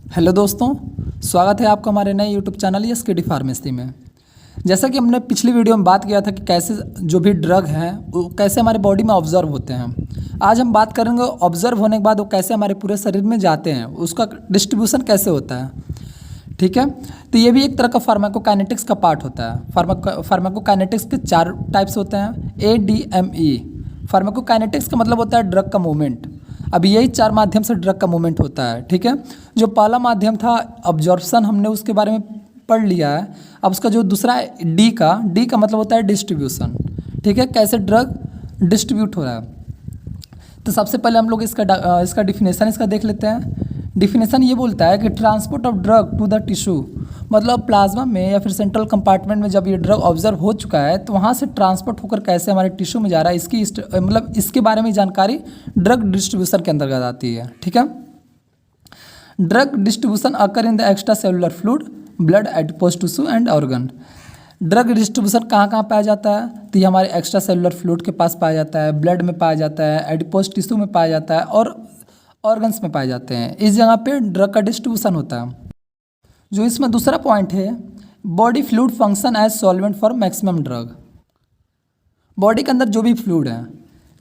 Hello दोस्तों, स्वागत है आपका हमारे नए यूट्यूब चैनल एसकेडी फार्मेसी में। जैसा कि हमने पिछली वीडियो में बात किया था कि कैसे जो भी ड्रग हैं वो कैसे हमारे बॉडी में ऑब्जर्व होते हैं। आज हम बात करेंगे ऑब्जर्व होने के बाद वो कैसे हमारे पूरे शरीर में जाते हैं, उसका डिस्ट्रीब्यूशन कैसे होता है। ठीक है, तो ये भी एक तरह का फार्माकोकाइनेटिक्स का पार्ट होता है। फार्माकोकाइनेटिक्स के 4 टाइप्स होते हैं, ADME। फार्माकोकाइनेटिक्स का मतलब होता है ड्रग का मूवमेंट। अब यही 4 माध्यम से ड्रग का मूवमेंट होता है। ठीक है, जो पहला माध्यम था ऑब्जॉर्प्शन, हमने उसके बारे में पढ़ लिया है। अब उसका जो दूसरा है डी का मतलब होता है डिस्ट्रीब्यूशन। ठीक है, कैसे ड्रग डिस्ट्रीब्यूट हो रहा है। तो सबसे पहले हम लोग इसका डिफिनेशन इसका देख लेते हैं। डिफिनेशन ये बोलता है कि transport of drug to the tissue, मतलब प्लाज्मा में या फिर सेंट्रल कंपार्टमेंट में जब ये ड्रग ऑब्जर्व हो चुका है तो वहाँ से ट्रांसपोर्ट होकर कैसे हमारे टिश्यू में जा रहा है, इसके बारे में जानकारी ड्रग डिस्ट्रीब्यूशन के अंतर्गत आती है। ठीक है, drug distribution occur in the extra cellular fluid, blood, adipose tissue and organ. Drug distribution कहाँ कहाँ पाया जाता है, तो ये हमारे एक्स्ट्रा सेलुलर फ्लूइड के पास पाया जाता है, ब्लड में पाया जाता है, एडिपोज टिश्यू में पाया जाता है और ऑर्गन्स में पाए जाते हैं। इस जगह पे ड्रग का डिस्ट्रीब्यूशन होता है। जो इसमें दूसरा पॉइंट है, body fluid function as solvent for maximum drug. Body के अंदर जो भी फ्लूइड है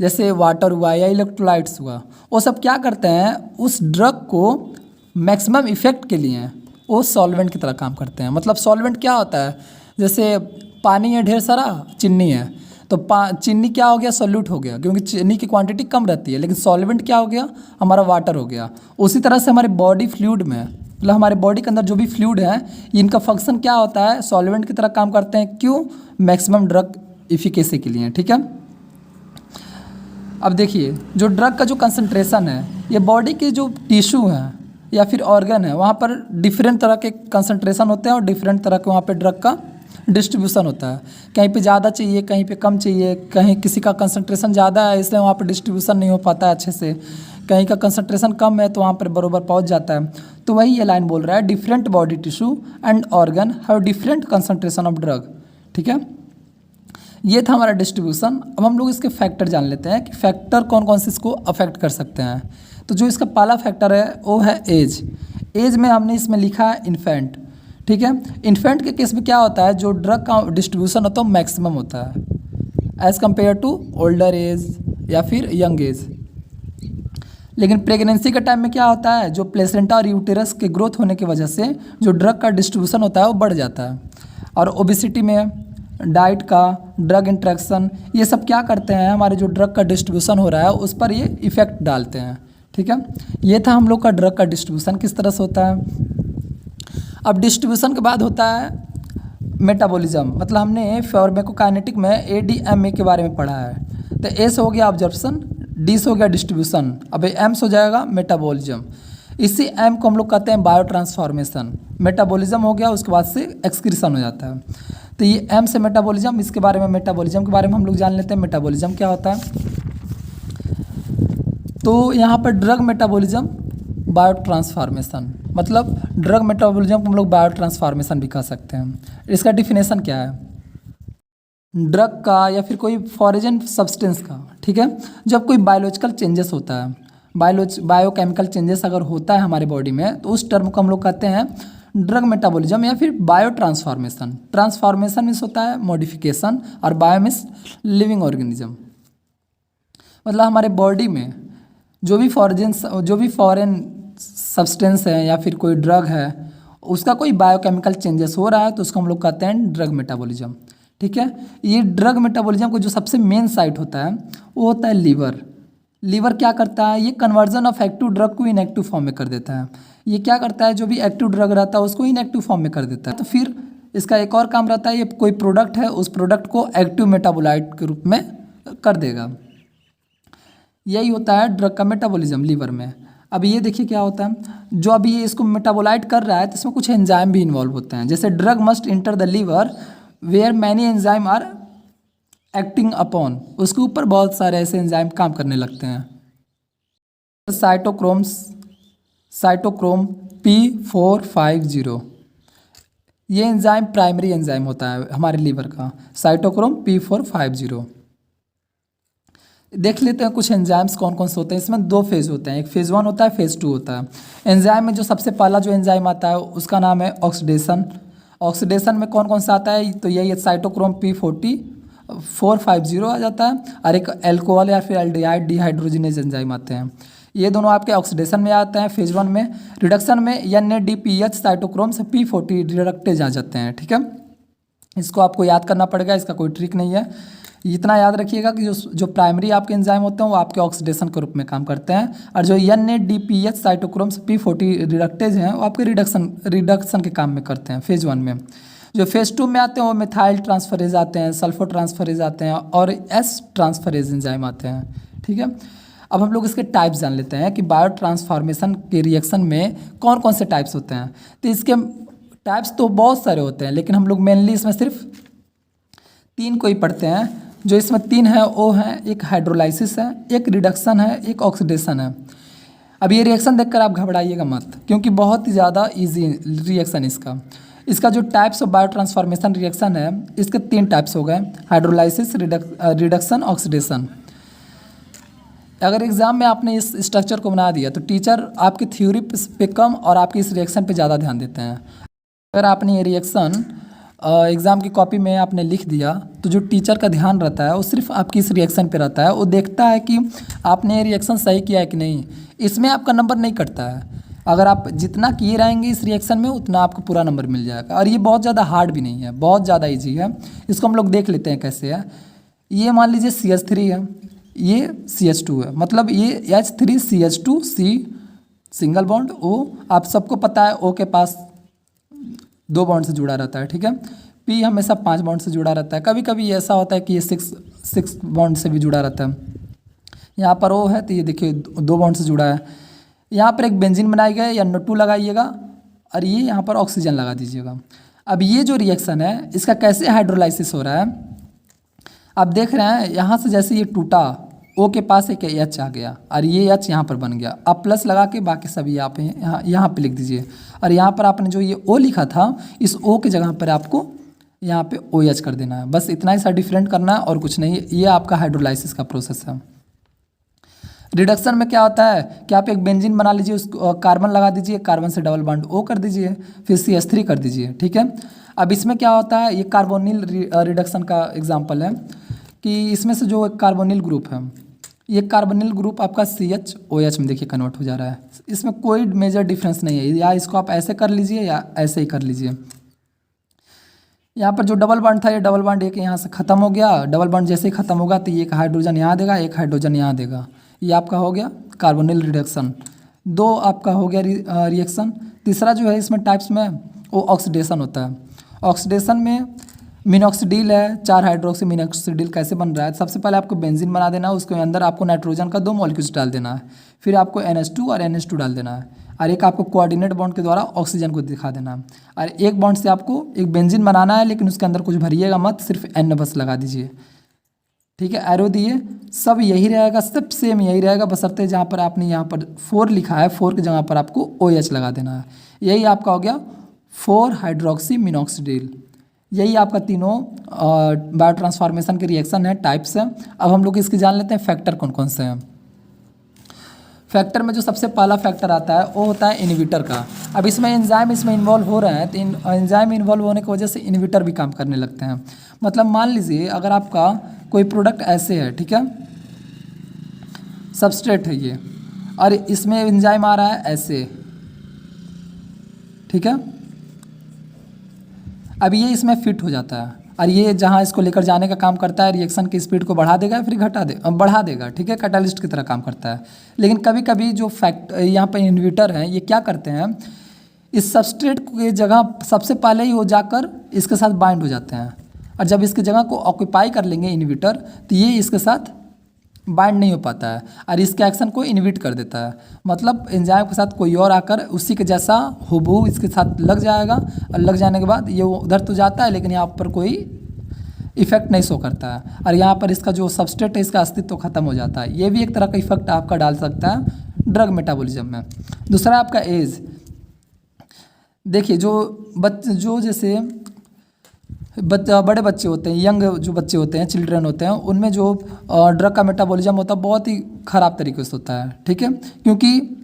जैसे वाटर हुआ या इलेक्ट्रोलाइट्स हुआ, वो सब क्या करते हैं, उस ड्रग को मैक्सिमम इफेक्ट के लिए वो सॉल्वेंट की तरह काम करते हैं। मतलब सॉल्वेंट क्या होता है, जैसे पानी है ढेर सारा, चीनी है, तो चीनी क्या हो गया, सोल्यूट हो गया, क्योंकि चीनी की क्वांटिटी कम रहती है। लेकिन सॉल्वेंट क्या हो गया, हमारा वाटर हो गया। उसी तरह से हमारे बॉडी फ्लूइड में, मतलब हमारे बॉडी के अंदर जो भी फ्लूइड है, इनका फंक्शन क्या होता है, सॉल्वेंट की तरह काम करते हैं। क्यों? मैक्सिमम ड्रग इफिकेसी के लिए। ठीक है, अब देखिए जो ड्रग का जो कंसंट्रेशन है, ये बॉडी के जो टिश्यू हैं या फिर ऑर्गन है, वहाँ पर डिफरेंट तरह के कंसंट्रेशन होते हैं और डिफरेंट तरह के वहाँ पे ड्रग का डिस्ट्रीब्यूशन होता है। कहीं पे ज़्यादा चाहिए, कहीं पे कम चाहिए, कहीं किसी का कंसंट्रेशन ज़्यादा है इसलिए वहाँ पे डिस्ट्रीब्यूशन नहीं हो पाता है अच्छे से, कहीं का कंसंट्रेशन कम है तो वहाँ पर बरोबर पहुँच जाता है। तो वही ये लाइन बोल रहा है, different body tissue and organ have different concentration of drug. ठीक है, ये था हमारा डिस्ट्रीब्यूशन। अब हम लोग इसके फैक्टर जान लेते हैं कि फैक्टर कौन कौन से इसको अफेक्ट कर सकते हैं। तो जो इसका पहला फैक्टर है वो है एज। एज में हमने इसमें लिखा है इन्फेंट। ठीक है, इन्फेंट के केस में क्या होता है, जो ड्रग का डिस्ट्रीब्यूशन होता है मैक्सिमम होता है as compared to older age या फिर यंग एज। लेकिन प्रेगनेंसी के टाइम में क्या होता है, जो प्लेसेंटा और यूटेरस के ग्रोथ होने की वजह से जो ड्रग का डिस्ट्रीब्यूशन होता है वो बढ़ जाता है। और ओबेसिटी में डाइट का, ड्रग इंट्रैक्शन, ये सब क्या करते हैं, हमारे जो ड्रग का डिस्ट्रीब्यूशन हो रहा है उस पर ये इफ़ेक्ट डालते हैं। ठीक है, ये था हम लोग का ड्रग का डिस्ट्रीब्यूशन किस तरह से होता है। अब डिस्ट्रीब्यूशन के बाद होता है मेटाबॉलिज्म, मतलब हमने फार्माकोकाइनेटिक में ADME के बारे में पढ़ा है। तो ए से हो गया ऑब्जर्प्शन, डी से हो गया डिस्ट्रीब्यूशन, अब एम से हो जाएगा मेटाबॉलिज्म। इसी एम को हम लोग कहते हैं बायो ट्रांसफॉर्मेशन। मेटाबॉलिज्म हो गया, उसके बाद से एक्सक्रीशन हो जाता है। तो ये एम से मेटाबॉलिज्म, इसके बारे में मेटाबॉलिज्म के बारे में हम लोग जान लेते हैं। मेटाबॉलिज्म क्या होता है, तो यहाँ पर ड्रग मेटाबॉलिज्म, बायो ट्रांसफॉर्मेशन, मतलब ड्रग मेटाबॉलिज्म को हम लोग बायो ट्रांसफॉर्मेशन भी कह सकते हैं। इसका डिफिनेशन क्या है, ड्रग का या फिर कोई फॉरेन सब्सटेंस का। ठीक है, जब कोई बायोलॉजिकल चेंजेस होता है, बायोकेमिकल चेंजेस अगर होता है हमारे बॉडी में, तो उस टर्म को हम लोग कहते हैं ड्रग मेटाबॉलिज्म या फिर बायो ट्रांसफॉर्मेशन। ट्रांसफॉर्मेशन मीन्स होता है मॉडिफिकेशन और बायो मीन्स लिविंग ऑर्गेनिज्म। मतलब हमारे बॉडी में जो भी फॉरेन सब्सटेंस है या फिर कोई ड्रग है, उसका कोई बायोकेमिकल चेंजेस हो रहा है तो उसको हम लोग कहते हैं ड्रग मेटाबॉलिज्म। ठीक है, ये ड्रग मेटाबॉलिज्म को जो सबसे मेन साइट होता है वो होता है लीवर। लीवर क्या करता है, ये कन्वर्जन ऑफ एक्टिव ड्रग को इनएक्टिव फॉर्म में कर देता है। ये क्या करता है, जो भी एक्टिव ड्रग रहता है उसको इनएक्टिव फॉर्म में कर देता है। तो फिर इसका एक और काम रहता है, ये कोई प्रोडक्ट है उस प्रोडक्ट को एक्टिव मेटाबोलाइट के रूप में कर देगा। यही होता है ड्रग का मेटाबॉलिज्म लीवर में। अब ये देखिए क्या होता है, जो अभी ये इसको मेटाबोलाइट कर रहा है तो इसमें कुछ एंजाइम भी इन्वॉल्व होते हैं। जैसे drug must enter the liver where many enzyme are acting upon, उसके ऊपर बहुत सारे ऐसे एंजाइम काम करने लगते हैं। साइटोक्रोम P450, ये एंजाइम प्राइमरी एंजाइम होता है हमारे लीवर का, साइटोक्रोम P450। देख लेते हैं कुछ एंजाइम्स कौन कौन से होते हैं। इसमें दो फेज़ होते हैं, एक फेज़ 1 होता है, फेज़ 2 होता है। एंजाइम में जो सबसे पहला जो एंजाइम आता है उसका नाम है ऑक्सीडेशन। ऑक्सीडेशन में कौन कौन सा आता है, तो यही साइटोक्रोम P450 आ जाता है, और एक एल्कोहल या फिर एल्डिहाइड डिहाइड्रोजिनेज एंजाइम आते हैं। ये दोनों आपके ऑक्सीडेशन में आते हैं फेज़ 1 में। रिडक्शन में NADPH साइटोक्रोम से P40 रिडक्टेज आ जाते हैं, ठीक है। इसको आपको याद करना पड़ेगा, इसका कोई ट्रिक नहीं है। इतना याद रखिएगा कि जो प्राइमरी आपके एंजाइम होते हैं वो आपके ऑक्सीडेशन के रूप में काम करते हैं, और जो NADPH साइटोक्रोम से P40 रिडक्टेज हैं वो आपके रिडक्शन के काम में करते हैं फेज़ 1 में। जो फेज़ 2 में आते हैं वो मिथाइल ट्रांसफरेज आते हैं, सल्फो ट्रांसफरेज आते हैं, और S ट्रांसफरेज एंजाइम आते हैं, ठीक है। अब हम लोग इसके टाइप्स जान लेते हैं कि बायो ट्रांसफॉर्मेशन के रिएक्शन में कौन कौन से टाइप्स होते हैं। तो इसके टाइप्स तो बहुत सारे होते हैं, लेकिन हम लोग मेनली इसमें सिर्फ 3 को ही पढ़ते हैं। जो इसमें 3 है वो है, एक हाइड्रोलाइसिस है, एक रिडक्शन है, एक ऑक्सीडेशन है। अब ये रिएक्शन देखकर आप घबराइएगा मत, क्योंकि बहुत ही ज़्यादा इजी रिएक्शन इसका जो types of bio transformation reaction है, इसके 3 टाइप्स हो गए, हाइड्रोलाइसिस, रिडक्शन, ऑक्सीडेशन। अगर एग्ज़ाम में आपने इस स्ट्रक्चर को बना दिया तो टीचर आपकी थ्योरी पे कम और आपकी इस रिएक्शन पे ज़्यादा ध्यान देते हैं। अगर आपने ये रिएक्शन एग्ज़ाम की कॉपी में आपने लिख दिया तो जो टीचर का ध्यान रहता है वो सिर्फ आपकी इस रिएक्शन पे रहता है। वो देखता है कि आपने ये रिएक्शन सही किया है कि नहीं, इसमें आपका नंबर नहीं कटता है। अगर आप जितना किए रहेंगे इस रिएक्शन में उतना आपको पूरा नंबर मिल जाएगा। और ये बहुत ज़्यादा हार्ड भी नहीं है, बहुत ज़्यादा ईजी है। इसको हम लोग देख लेते हैं कैसे है। ये मान लीजिए CH3 है, ये CH2 है, मतलब ये H3CH2C सिंगल बॉन्ड O। आप सबको पता है O के पास 2 बॉन्ड से जुड़ा रहता है, ठीक है। P हमेशा 5 बॉन्ड से जुड़ा रहता है। कभी कभी ऐसा होता है कि ये 6 बॉन्ड से भी जुड़ा रहता है। यहाँ पर O है तो ये देखिए 2 बॉन्ड से जुड़ा है। यहाँ पर एक बेंजीन बनाई गई या NO2 लगाइएगा, और ये यहाँ पर ऑक्सीजन लगा दीजिएगा। अब ये जो रिएक्शन है इसका कैसे हाइड्रोलाइसिस हो रहा है, आप देख रहे हैं यहाँ से जैसे ये टूटा O के पास एक H आ गया, और ये H यहाँ पर बन गया। आप प्लस लगा के बाकी सभी यहाँ पे लिख दीजिए, और यहाँ पर आपने जो ये O लिखा था इस O के जगह पर आपको यहाँ पे OH कर देना है। बस इतना ही सा डिफरेंट करना है और कुछ नहीं। ये आपका हाइड्रोलाइसिस का प्रोसेस है। रिडक्शन में क्या होता है कि आप एक बेंजीन बना लीजिए, उसको कार्बन लगा दीजिए, कार्बन से डबल बॉन्ड O कर दीजिए, फिर CH3 कर दीजिए, ठीक है। अब इसमें क्या होता है, ये कार्बोनिल रिडक्शन का एग्जाम्पल है कि इसमें से जो एक कार्बोनिल ग्रुप है, ये कार्बोनिल ग्रुप आपका CHOH में देखिए कन्वर्ट हो जा रहा है। इसमें कोई मेजर डिफरेंस नहीं है, या इसको आप ऐसे कर लीजिए या ऐसे ही कर लीजिए। यहाँ पर जो डबल बॉन्ड था ये डबल बॉन्ड एक यहाँ से ख़त्म हो गया। डबल बॉन्ड जैसे ही ख़त्म होगा तो ये एक हाइड्रोजन यहाँ देगा, एक हाइड्रोजन यहाँ देगा। ये आपका हो गया कार्बोनिल रिडक्शन। 2 आपका हो गया रिएक्शन। तीसरा जो है इसमें टाइप्स में वो ऑक्सीडेशन होता है। ऑक्सीडेशन में मिनॉक्सिडिल है, 4 हाइड्रोक्सी मिनॉक्सिडिल कैसे बन रहा है। सबसे पहले आपको बेंजीन बना देना है, उसके अंदर आपको नाइट्रोजन का 2 मॉलिक्यूल्स डाल देना है, फिर आपको NH2 और NH2 डाल देना है, और एक आपको कोऑर्डिनेट बॉन्ड के द्वारा ऑक्सीजन को दिखा देना है। और एक बॉन्ड से आपको एक बेंजीन बनाना है, लेकिन उसके अंदर कुछ भरिएगा मत, सिर्फ N बस लगा दीजिए, ठीक है। एरो दिए, सब यही रहेगा, सब सेम यही रहेगा, बशर्ते जहाँ पर आपने यहाँ पर 4 लिखा है 4 की जगह पर आपको OH लगा देना है। यही आपका हो गया 4 हाइड्रोक्सी मिनॉक्सिडिल। यही आपका तीनों बायो ट्रांसफॉर्मेशन के रिएक्शन है, टाइप्स हैं। अब हम लोग इसके जान लेते हैं फैक्टर कौन कौन से हैं। फैक्टर में जो सबसे पहला फैक्टर आता है वो होता है इनहिबिटर का। अब इसमें एंजाइम इसमें इन्वॉल्व हो रहे हैं, तो एंजाइम इन्वॉल्व होने की वजह से इनहिबिटर भी काम करने लगते हैं। मतलब मान लीजिए अगर आपका कोई प्रोडक्ट ऐसे है, ठीक है, सबस्ट्रेट है ये, और इसमें एंजाइम आ रहा है ऐसे, ठीक है। अब ये इसमें फिट हो जाता है, और ये जहाँ इसको लेकर जाने का काम करता है, रिएक्शन की स्पीड को बढ़ा देगा फिर बढ़ा देगा, ठीक है, कैटालिस्ट की तरह काम करता है। लेकिन कभी कभी जो यहाँ पर इनहिबिटर हैं ये क्या करते हैं, इस सबस्ट्रेट की जगह सबसे पहले ही वो जाकर इसके साथ बाइंड हो जाते हैं, और जब इसकी जगह को ऑक्यूपाई कर लेंगे इनहिबिटर तो ये इसके साथ बाइंड नहीं हो पाता है, और इसके एक्शन को इनहिबिट कर देता है। मतलब एंजाइम के साथ कोई और आकर उसी के जैसा हुबहू इसके साथ लग जाएगा, और लग जाने के बाद ये उधर तो जाता है लेकिन यहाँ पर कोई इफेक्ट नहीं शो करता है, और यहाँ पर इसका जो सबस्ट्रेट है इसका अस्तित्व खत्म हो जाता है। ये भी एक तरह का इफेक्ट आपका डाल सकता है ड्रग मेटाबॉलिज्म में। दूसरा आपका एज, देखिए जो जैसे बड़े बच्चे होते हैं, यंग जो बच्चे होते हैं, चिल्ड्रन होते हैं, उनमें जो ड्रग का मेटाबॉलिज्म होता है बहुत ही ख़राब तरीके से होता है। ठीक है, क्योंकि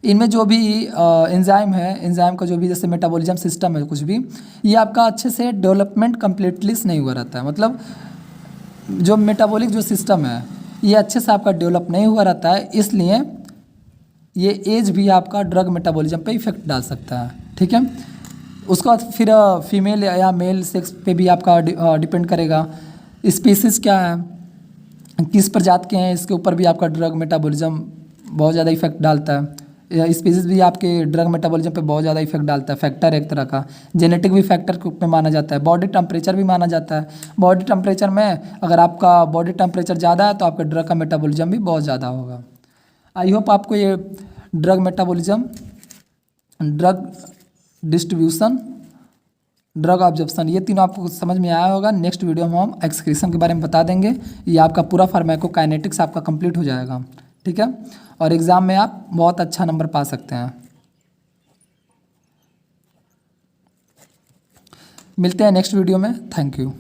इनमें जो भी एंजाइम है, एंजाइम का जो भी जैसे मेटाबॉलिज्म सिस्टम है कुछ भी, ये आपका अच्छे से डेवलपमेंट कम्प्लीटली नहीं हुआ रहता है। मतलब जो मेटाबॉलिक जो सिस्टम है ये अच्छे से आपका डेवलप नहीं हुआ रहता है, इसलिए ये एज भी आपका ड्रग मेटाबॉलिज्म पे इफेक्ट डाल सकता है। ठीक है, उसके बाद फिर फीमेल या मेल सेक्स पे भी आपका डिपेंड करेगा, स्पीसीज़ क्या है, किस प्रजाति के हैं, इसके ऊपर भी आपका ड्रग मेटाबॉलिज्म बहुत ज़्यादा इफेक्ट डालता है। स्पीसीज़ भी आपके ड्रग मेटाबॉलिज्म पे बहुत ज़्यादा इफेक्ट डालता है, फैक्टर एक तरह का। जेनेटिक भी फैक्टर के रूप में माना जाता है, बॉडी टेम्परेचर भी माना जाता है। बॉडी टेम्परेचर में अगर आपका बॉडी टेम्परेचर ज़्यादा है तो आपका ड्रग का मेटाबॉलिज्म भी बहुत ज़्यादा होगा। आई होप आपको ये drug metabolism, drug distribution, drug absorption, ये तीनों आपको समझ में आया होगा। नेक्स्ट वीडियो में हम एक्सक्रीशन के बारे में बता देंगे। ये आपका पूरा फार्माकोकाइनेटिक्स आपका कंप्लीट हो जाएगा। ठीक है, और एग्ज़ाम में आप बहुत अच्छा नंबर पा सकते हैं। मिलते हैं नेक्स्ट वीडियो में। Thank you.